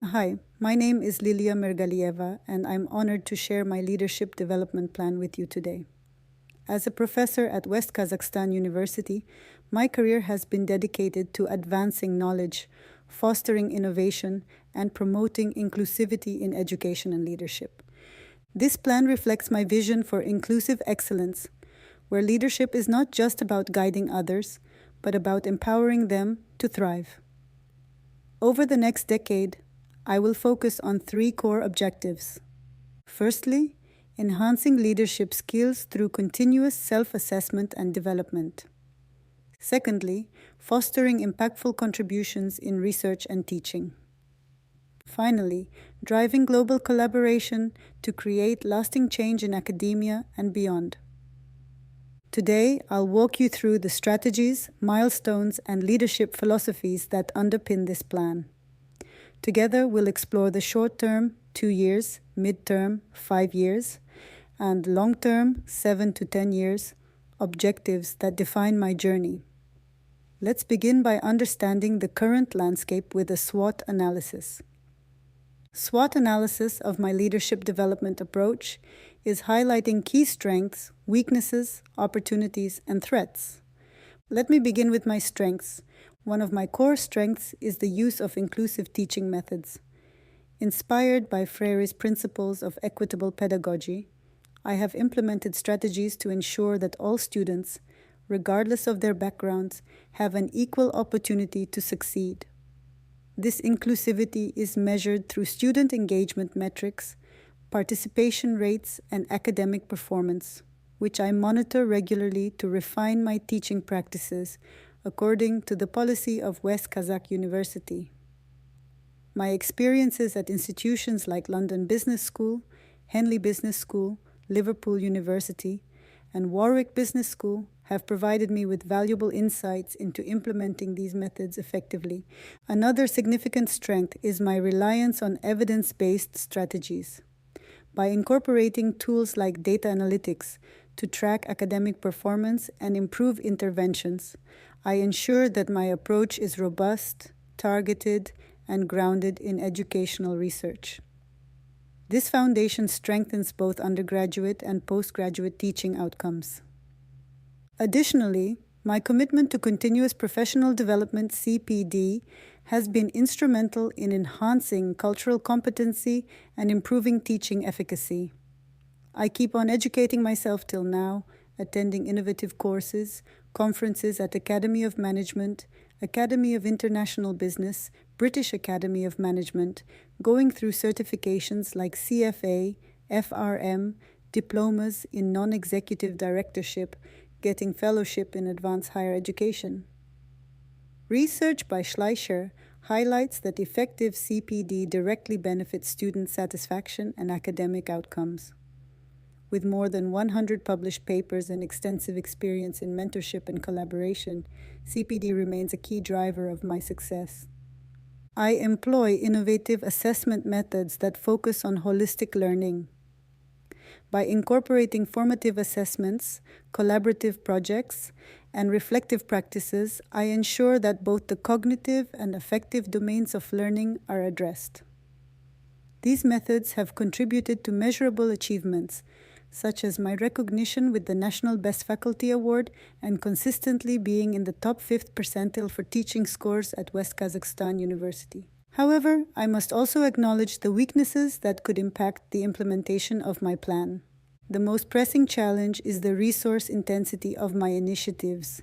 Hi, my name is Lilia Mergalieva, and I'm honored to share my leadership development plan with you today. As a professor at West Kazakhstan University, my career has been dedicated to advancing knowledge, fostering innovation, and promoting inclusivity in education and leadership. This plan reflects my vision for inclusive excellence, where leadership is not just about guiding others, but about empowering them to thrive. Over the next decade, I will focus on three core objectives. Firstly, enhancing leadership skills through continuous self assessment and development. Secondly, fostering impactful contributions in research and teaching. Finally, driving global collaboration to create lasting change in academia and beyond. Today, I'll walk you through the strategies, milestones, and leadership philosophies that underpin this plan. Together, we'll explore the short term, 2 years, mid term, 5 years, and long term, 7 to 10 years, objectives that define my journey. Let's begin by understanding the current landscape with a SWOT analysis. SWOT analysis of my leadership development approach is highlighting key strengths, weaknesses, opportunities, and threats. Let me begin with my strengths. One of my core strengths is the use of inclusive teaching methods. Inspired by Freire's principles of equitable pedagogy, I have implemented strategies to ensure that all students, regardless of their backgrounds, have an equal opportunity to succeed. This inclusivity is measured through student engagement metrics, participation rates, and academic performance, which I monitor regularly to refine my teaching practices according to the policy of West Kazakh University. My experiences at institutions like London Business School, Henley Business School, Liverpool University, and Warwick Business School have provided me with valuable insights into implementing these methods effectively. Another significant strength is my reliance on evidence-based strategies. By incorporating tools like data analytics to track academic performance and improve interventions, I ensure that my approach is robust, targeted, and grounded in educational research. This foundation strengthens both undergraduate and postgraduate teaching outcomes. Additionally, my commitment to continuous professional development (CPD) has been instrumental in enhancing cultural competency and improving teaching efficacy. I keep on educating myself till now, attending innovative courses, conferences at Academy of Management, Academy of International Business, British Academy of Management, going through certifications like CFA, FRM, diplomas in non-executive directorship, getting fellowship in advanced higher education. Research by Schleicher highlights that effective CPD directly benefits student satisfaction and academic outcomes. With more than 100 published papers and extensive experience in mentorship and collaboration, CPD remains a key driver of my success. I employ innovative assessment methods that focus on holistic learning. By incorporating formative assessments, collaborative projects, and reflective practices, I ensure that both the cognitive and affective domains of learning are addressed. These methods have contributed to measurable achievements, such as my recognition with the National Best Faculty Award and consistently being in the top 5th percentile for teaching scores at West Kazakhstan University. However, I must also acknowledge the weaknesses that could impact the implementation of my plan. The most pressing challenge is the resource intensity of my initiatives.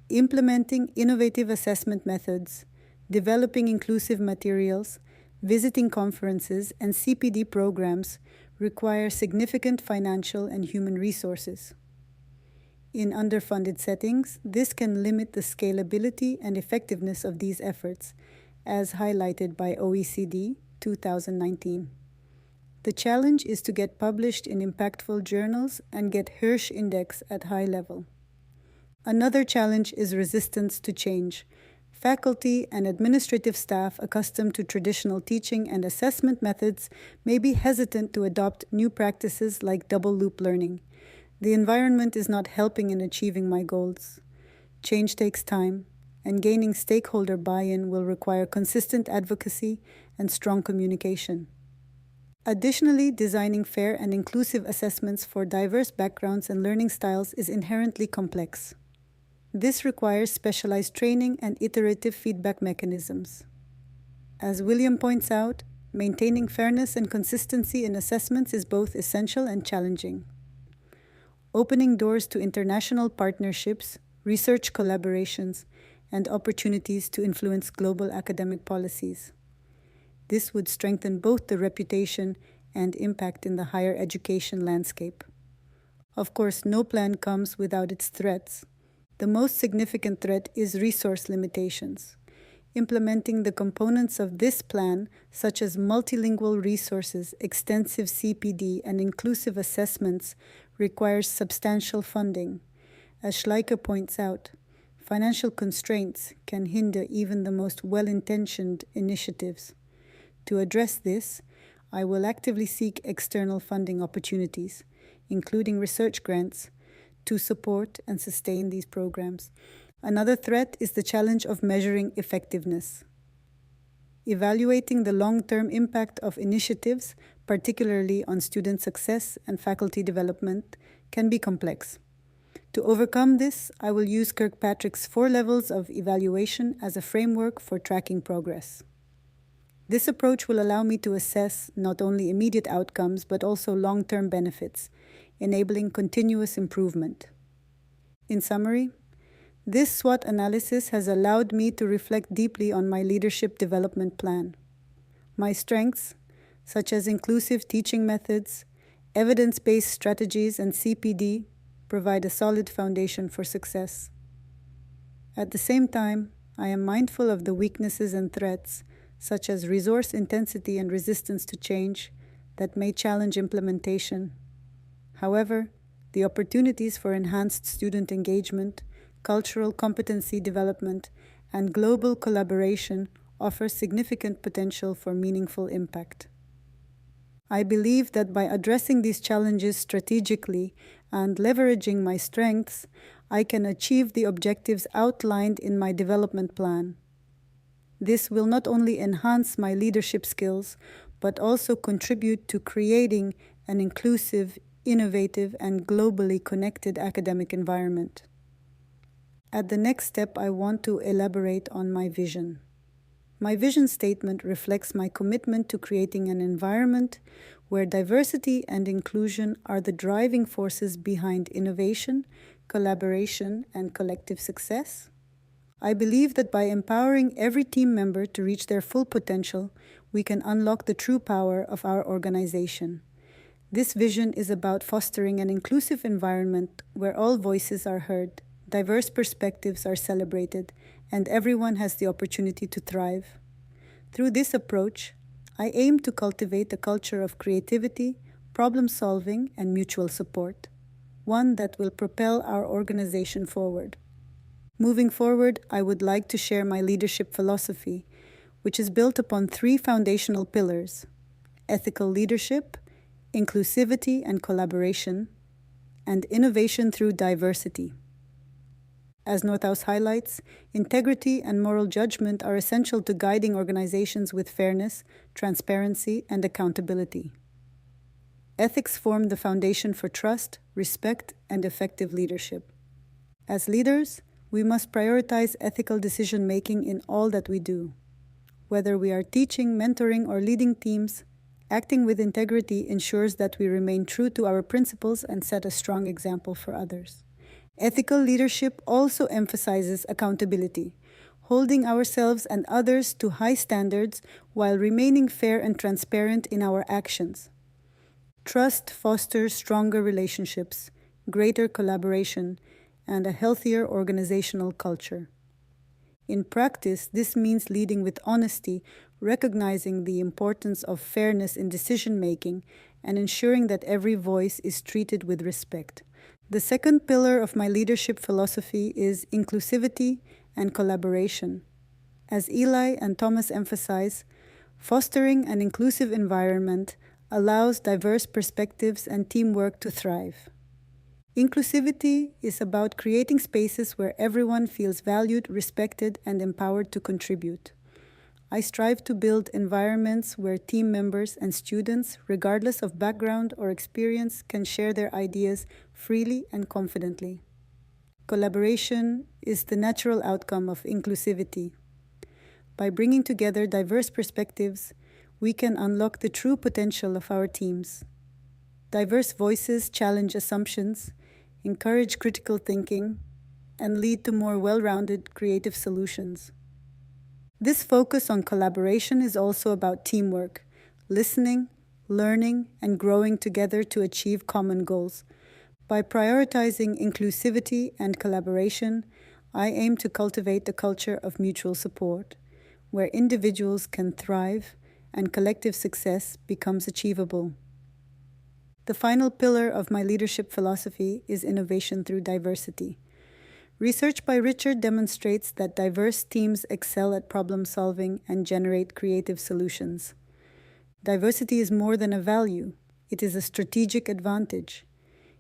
Implementing innovative assessment methods, developing inclusive materials, visiting conferences, and CPD programs require significant financial and human resources. In underfunded settings, this can limit the scalability and effectiveness of these efforts, as highlighted by OECD 2019. The challenge is to get published in impactful journals and get Hirsch Index at high level. Another challenge is resistance to change. Faculty and administrative staff accustomed to traditional teaching and assessment methods may be hesitant to adopt new practices like double loop learning. The environment is not helping in achieving my goals. Change takes time, and gaining stakeholder buy-in will require consistent advocacy and strong communication. Additionally, designing fair and inclusive assessments for diverse backgrounds and learning styles is inherently complex. This requires specialized training and iterative feedback mechanisms. As William points out, maintaining fairness and consistency in assessments is both essential and challenging. Opening doors to international partnerships, research collaborations, and opportunities to influence global academic policies. This would strengthen both the reputation and impact in the higher education landscape. Of course, no plan comes without its threats. The most significant threat is resource limitations. Implementing the components of this plan, such as multilingual resources, extensive CPD, and inclusive assessments, requires substantial funding. As Schleicher points out, financial constraints can hinder even the most well-intentioned initiatives. To address this, I will actively seek external funding opportunities, including research grants, to support and sustain these programs. Another threat is the challenge of measuring effectiveness. Evaluating the long-term impact of initiatives, particularly on student success and faculty development, can be complex. To overcome this, I will use Kirkpatrick's 4 levels of evaluation as a framework for tracking progress. This approach will allow me to assess not only immediate outcomes but also long-term benefits, enabling continuous improvement. In summary, this SWOT analysis has allowed me to reflect deeply on my leadership development plan. My strengths, such as inclusive teaching methods, evidence-based strategies, and CPD, provide a solid foundation for success. At the same time, I am mindful of the weaknesses and threats, such as resource intensity and resistance to change, that may challenge implementation. However, the opportunities for enhanced student engagement, cultural competency development, and global collaboration offer significant potential for meaningful impact. I believe that by addressing these challenges strategically and leveraging my strengths, I can achieve the objectives outlined in my development plan. This will not only enhance my leadership skills, but also contribute to creating an inclusive, innovative, and globally connected academic environment. At the next step, I want to elaborate on my vision. My vision statement reflects my commitment to creating an environment where diversity and inclusion are the driving forces behind innovation, collaboration, and collective success. I believe that by empowering every team member to reach their full potential, we can unlock the true power of our organization. This vision is about fostering an inclusive environment where all voices are heard, diverse perspectives are celebrated, and everyone has the opportunity to thrive. Through this approach, I aim to cultivate a culture of creativity, problem-solving, and mutual support, one that will propel our organization forward. Moving forward, I would like to share my leadership philosophy, which is built upon 3 foundational pillars: ethical leadership, inclusivity and collaboration, and innovation through diversity. As Northaus highlights, integrity and moral judgment are essential to guiding organizations with fairness, transparency, and accountability. Ethics form the foundation for trust, respect, and effective leadership. As leaders, we must prioritize ethical decision-making in all that we do. Whether we are teaching, mentoring, or leading teams, acting with integrity ensures that we remain true to our principles and set a strong example for others. Ethical leadership also emphasizes accountability, holding ourselves and others to high standards while remaining fair and transparent in our actions. Trust fosters stronger relationships, greater collaboration, and a healthier organizational culture. In practice, this means leading with honesty, recognizing the importance of fairness in decision-making, and ensuring that every voice is treated with respect. The second pillar of my leadership philosophy is inclusivity and collaboration. As Eli and Thomas emphasize, fostering an inclusive environment allows diverse perspectives and teamwork to thrive. Inclusivity is about creating spaces where everyone feels valued, respected, and empowered to contribute. I strive to build environments where team members and students, regardless of background or experience, can share their ideas freely and confidently. Collaboration is the natural outcome of inclusivity. By bringing together diverse perspectives, we can unlock the true potential of our teams. Diverse voices challenge assumptions, encourage critical thinking, and lead to more well-rounded creative solutions. This focus on collaboration is also about teamwork, listening, learning, and growing together to achieve common goals. By prioritizing inclusivity and collaboration, I aim to cultivate a culture of mutual support, where individuals can thrive and collective success becomes achievable. The final pillar of my leadership philosophy is innovation through diversity. Research by Richard demonstrates that diverse teams excel at problem solving and generate creative solutions. Diversity is more than a value, it is a strategic advantage.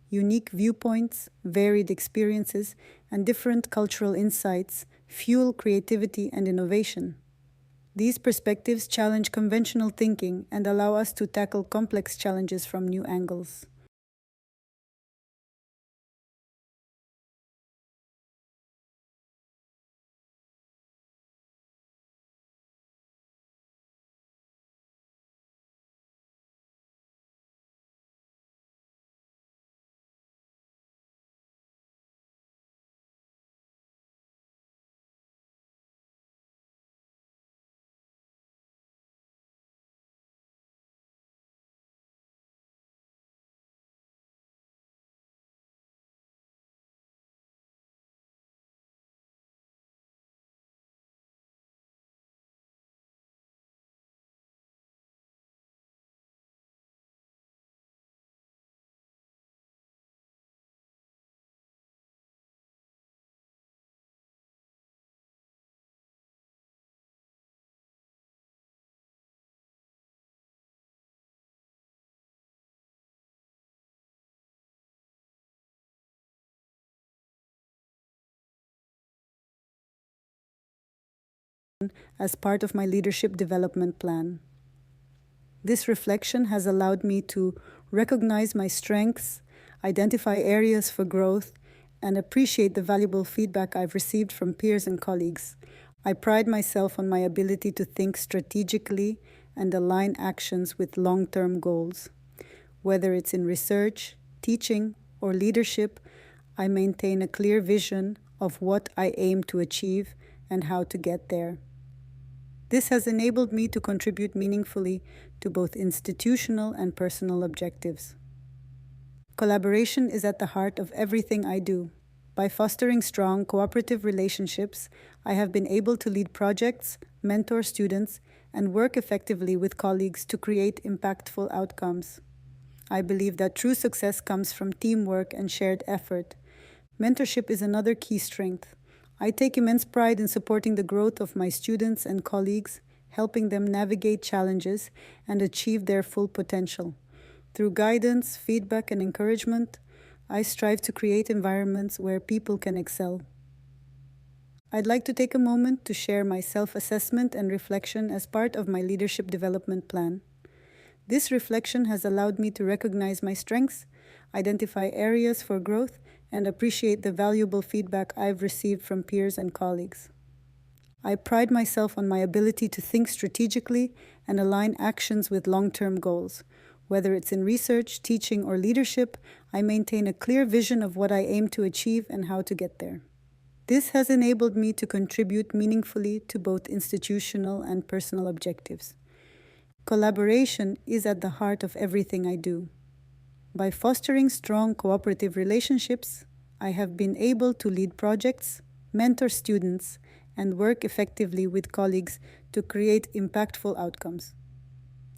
Unique viewpoints, varied experiences, and different cultural insights fuel creativity and innovation. These perspectives challenge conventional thinking and allow us to tackle complex challenges from new angles. As part of my leadership development plan. This reflection has allowed me to recognize my strengths, identify areas for growth, and appreciate the valuable feedback I've received from peers and colleagues. I pride myself on my ability to think strategically and align actions with long-term goals. Whether it's in research, teaching, or leadership, I maintain a clear vision of what I aim to achieve and how to get there. This has enabled me to contribute meaningfully to both institutional and personal objectives. Collaboration is at the heart of everything I do. By fostering strong, cooperative relationships, I have been able to lead projects, mentor students, and work effectively with colleagues to create impactful outcomes. I believe that true success comes from teamwork and shared effort. Mentorship is another key strength. I take immense pride in supporting the growth of my students and colleagues, helping them navigate challenges and achieve their full potential. Through guidance, feedback, and encouragement, I strive to create environments where people can excel. I'd like to take a moment to share my self-assessment and reflection as part of my leadership development plan. This reflection has allowed me to recognize my strengths, identify areas for growth, and appreciate the valuable feedback I've received from peers and colleagues. I pride myself on my ability to think strategically and align actions with long-term goals. Whether it's in research, teaching, or leadership, I maintain a clear vision of what I aim to achieve and how to get there. This has enabled me to contribute meaningfully to both institutional and personal objectives. Collaboration is at the heart of everything I do. By fostering strong cooperative relationships, I have been able to lead projects, mentor students, and work effectively with colleagues to create impactful outcomes.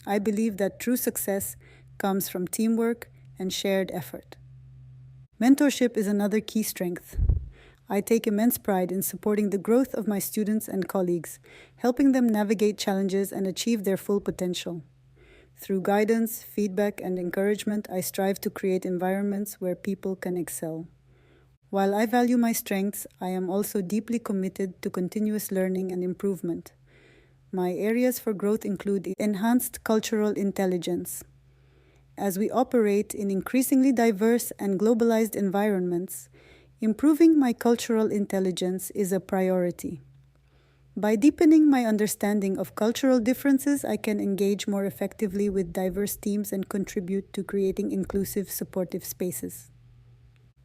I believe that true success comes from teamwork and shared effort. Mentorship is another key strength. I take immense pride in supporting the growth of my students and colleagues, helping them navigate challenges and achieve their full potential. Through guidance, feedback, and encouragement, I strive to create environments where people can excel. While I value my strengths, I am also deeply committed to continuous learning and improvement. My areas for growth include enhanced cultural intelligence. As we operate in increasingly diverse and globalized environments, improving my cultural intelligence is a priority. By deepening my understanding of cultural differences, I can engage more effectively with diverse teams and contribute to creating inclusive, supportive spaces.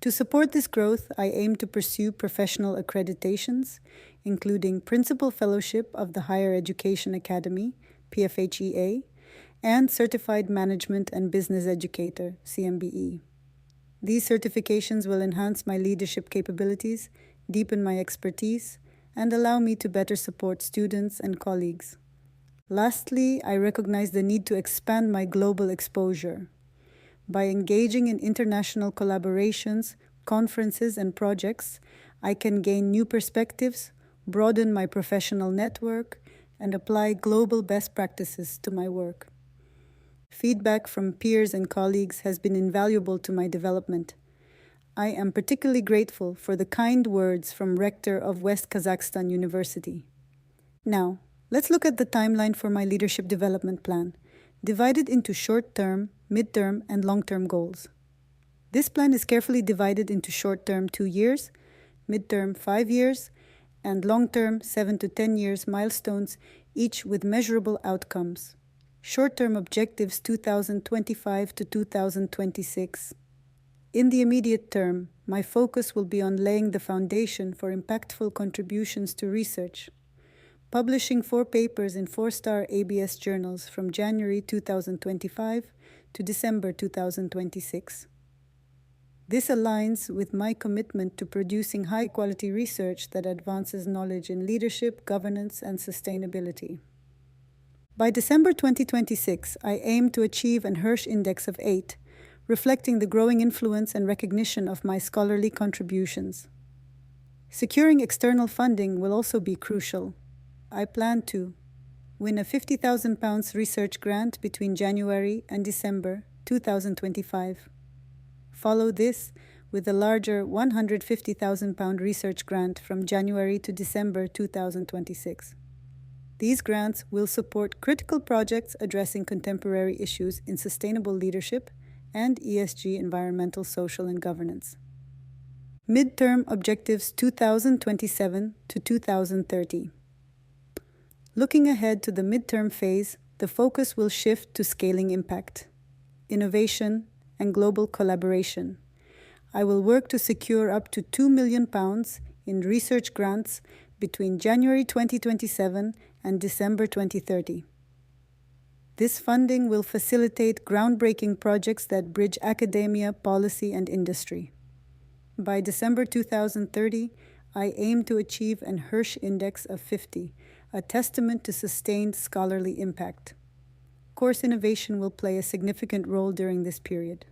To support this growth, I aim to pursue professional accreditations, including Principal Fellowship of the Higher Education Academy, PFHEA, and Certified Management and Business Educator, CMBE. These certifications will enhance my leadership capabilities, deepen my expertise, and allow me to better support students and colleagues. Lastly, I recognize the need to expand my global exposure. By engaging in international collaborations, conferences, and projects, I can gain new perspectives, broaden my professional network, and apply global best practices to my work. Feedback from peers and colleagues has been invaluable to my development. I am particularly grateful for the kind words from Rector of West Kazakhstan University. Now, let's look at the timeline for my leadership development plan, divided into short-term, mid-term, and long-term goals. This plan is carefully divided into short-term 2 years, mid-term 5 years, and long-term 7 to 10 years milestones, each with measurable outcomes. Short-term objectives 2025 to 2026. In the immediate term, my focus will be on laying the foundation for impactful contributions to research, publishing 4 papers in 4-star ABS journals from January 2025 to December 2026. This aligns with my commitment to producing high-quality research that advances knowledge in leadership, governance, and sustainability. By December 2026, I aim to achieve an Hirsch Index of 8, reflecting the growing influence and recognition of my scholarly contributions. Securing external funding will also be crucial. I plan to win a £50,000 research grant between January and December 2025. Follow this with a larger £150,000 research grant from January to December 2026. These grants will support critical projects addressing contemporary issues in sustainable leadership and ESG, environmental, social, and governance. Midterm Objectives 2027 to 2030. Looking ahead to the midterm phase, the focus will shift to scaling impact, innovation, and global collaboration. I will work to secure up to £2 million in research grants between January 2027 and December 2030. This funding will facilitate groundbreaking projects that bridge academia, policy, and industry. By December 2030, I aim to achieve an Hirsch Index of 50, a testament to sustained scholarly impact. Course innovation will play a significant role during this period.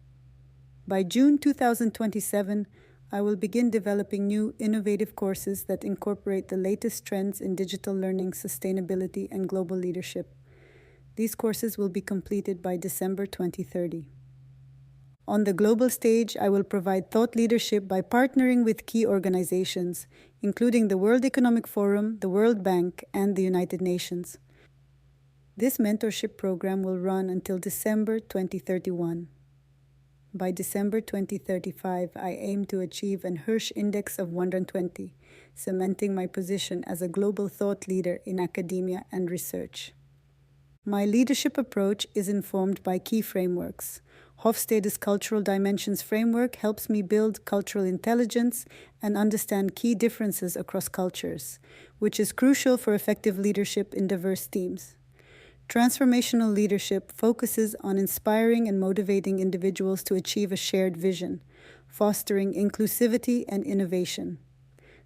By June 2027, I will begin developing new innovative courses that incorporate the latest trends in digital learning, sustainability, and global leadership. These courses will be completed by December 2030. On the global stage, I will provide thought leadership by partnering with key organizations, including the World Economic Forum, the World Bank, and the United Nations. This mentorship program will run until December 2031. By December 2035, I aim to achieve an Hirsch Index of 120, cementing my position as a global thought leader in academia and research. My leadership approach is informed by key frameworks. Hofstede's Cultural Dimensions framework helps me build cultural intelligence and understand key differences across cultures, which is crucial for effective leadership in diverse teams. Transformational leadership focuses on inspiring and motivating individuals to achieve a shared vision, fostering inclusivity and innovation.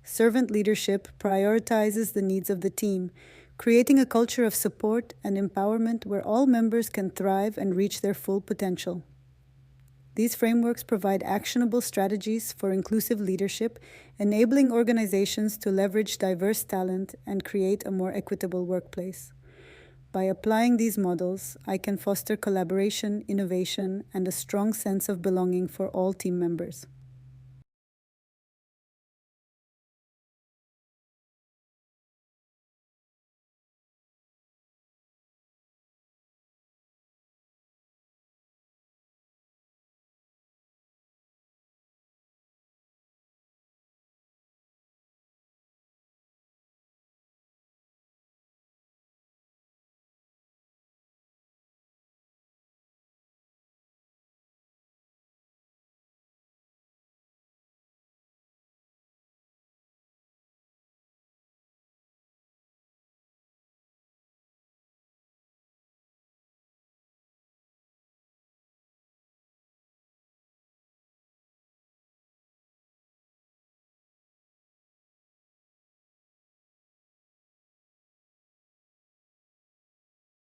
Servant leadership prioritizes the needs of the team, creating a culture of support and empowerment where all members can thrive and reach their full potential. These frameworks provide actionable strategies for inclusive leadership, enabling organizations to leverage diverse talent and create a more equitable workplace. By applying these models, I can foster collaboration, innovation, and a strong sense of belonging for all team members.